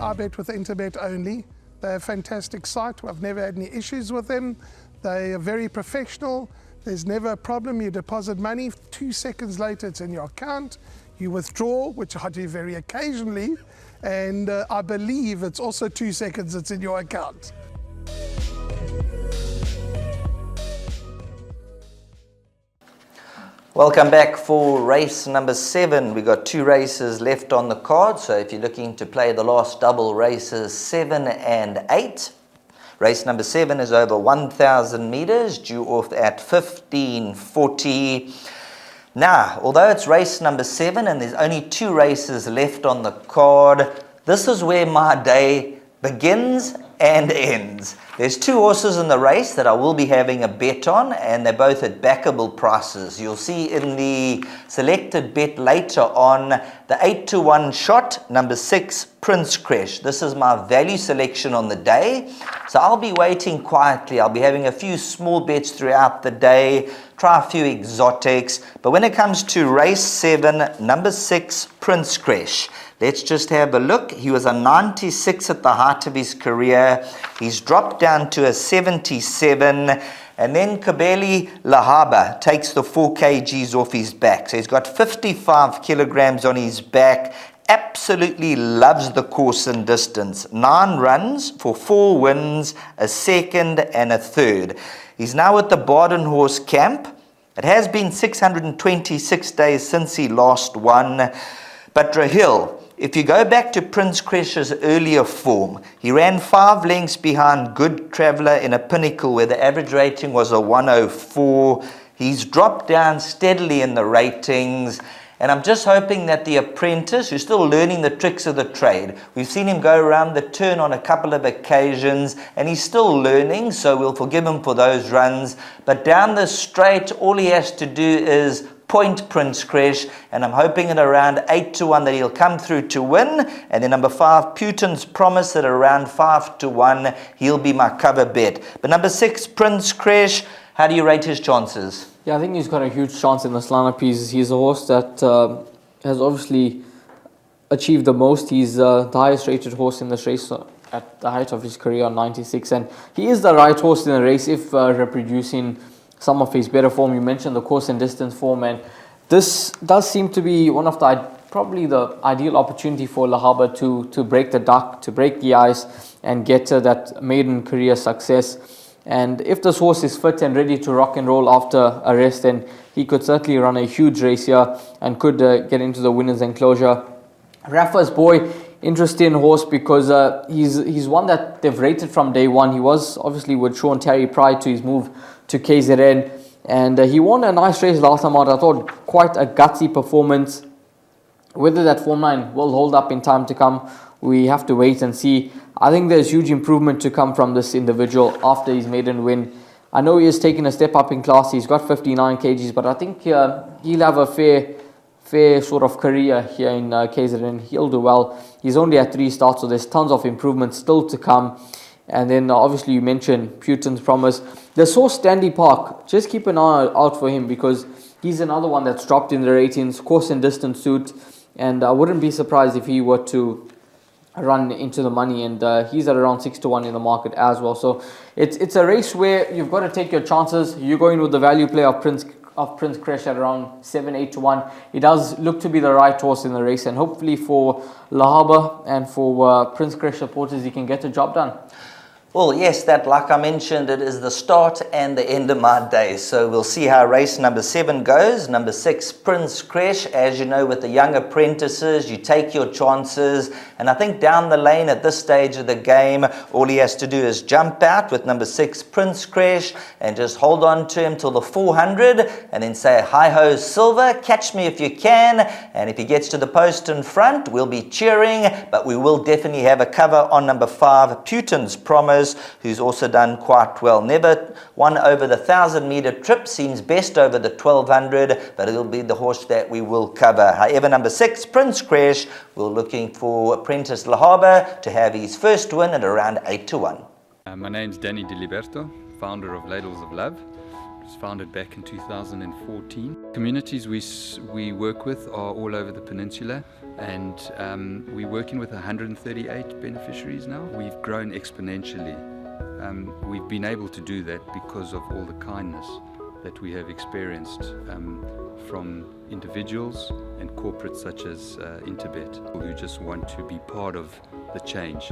I bet with Interbet only. They're a fantastic site. I've never had any issues with them. They are very professional. There's never a problem. You deposit money, 2 seconds later it's in your account. You withdraw, which I do very occasionally, and I believe it's also 2 seconds it's in your account. Welcome back for race number 7. We've got 2 races left on the card, so if you're looking to play the last double races 7 and 8, race number 7 is over 1,000 meters, due off at 15:40. Now, although it's race number 7 and there's only 2 races left on the card, this is where my day begins and ends. There's 2 horses in the race that I will be having a bet on, and they're both at backable prices. You'll see in the selected bet later on the 8-1 shot, number 6, Prince Crash. This is my value selection on the day, so I'll be waiting quietly. I'll be having a few small bets throughout the day, try a few exotics, but when it comes to race 7, number 6, Prince Crash, let's just have a look. He was a 96 at the height of his career. He's dropped down to a 77. And then Kabeli Lahaba takes the 4 kgs off his back. So he's got 55 kilograms on his back. Absolutely loves the course and distance. 9 runs for 4 wins, a second and a third. He's now at the Baden Horse camp. It has been 626 days since he last won. But Rahil, if you go back to Prince Crash's earlier form, he ran 5 lengths behind Good Traveller in a Pinnacle where the average rating was a 104. He's dropped down steadily in the ratings, and I'm just hoping that the apprentice, who's still learning the tricks of the trade, we've seen him go around the turn on a couple of occasions, and he's still learning, so we'll forgive him for those runs. But down the straight, all he has to do is point Prince Crash, and I'm hoping at around 8-1 that he'll come through to win. And then number 5, Putin's Promise, at around 5-1, he'll be my cover bet. But number 6, Prince Crash, how do you rate his chances? Yeah, I think he's got a huge chance in this lineup. He's a horse that has obviously achieved the most. He's the highest rated horse in this race at the height of his career on 96, and he is the right horse in the race if reproducing some of his better form. You mentioned the course and distance form, and this does seem to be one of probably the ideal opportunity for Lahaba to break the duck, to break the ice, and get to that maiden career success. And if this horse is fit and ready to rock and roll after a rest, then he could certainly run a huge race here and could get into the winner's enclosure. Rafa's Boy, interesting horse because he's one that they've rated from day one. He was obviously with Sean Terry prior to his move to KZN, and he won a nice race last time out. I thought quite a gutsy performance. Whether that form line will hold up in time to come, we have to wait and see. I think there's huge improvement to come from this individual after his maiden win. I know he has taken a step up in class. He's got 59 kgs, but I think he'll have a fair sort of career here in KZN. He'll do well. He's only at 3 starts, so there's tons of improvement still to come. And then obviously you mentioned Putin's Promise. The horse Stanley Park, just keep an eye out for him because he's another one that's dropped in the ratings, course and distance suit, and I wouldn't be surprised if he were to run into the money, and he's at around 6-1 in the market as well. So it's a race where you've got to take your chances. You're going with the value play of Prince Crash at around 7-8-1. It does look to be the right horse in the race, and hopefully for Lahaba and for Prince Crash supporters, he can get the job done. Well, yes, that, like I mentioned, it is the start and the end of my day. So we'll see how race number 7 goes. Number 6, Prince Crash. As you know, with the young apprentices, you take your chances. And I think down the lane at this stage of the game, all he has to do is jump out with number 6, Prince Crash, and just hold on to him till the 400, and then say, hi-ho, Silver, catch me if you can. And if he gets to the post in front, we'll be cheering, but we will definitely have a cover on number 5, Putin's Promise, who's also done quite well. Never won over the 1,000-meter trip, seems best over the 1,200, but it'll be the horse that we will cover. However, number 6, Prince Crash, we're looking for apprentice Lahaba to have his first win at around 8-1. My name's Danny Diliberto, founder of Ladles of Love. was founded back in 2014. Communities we work with are all over the peninsula, and we're working with 138 beneficiaries now. We've grown exponentially. We've been able to do that because of all the kindness that we have experienced from individuals and corporates such as Interbet, who just want to be part of the change.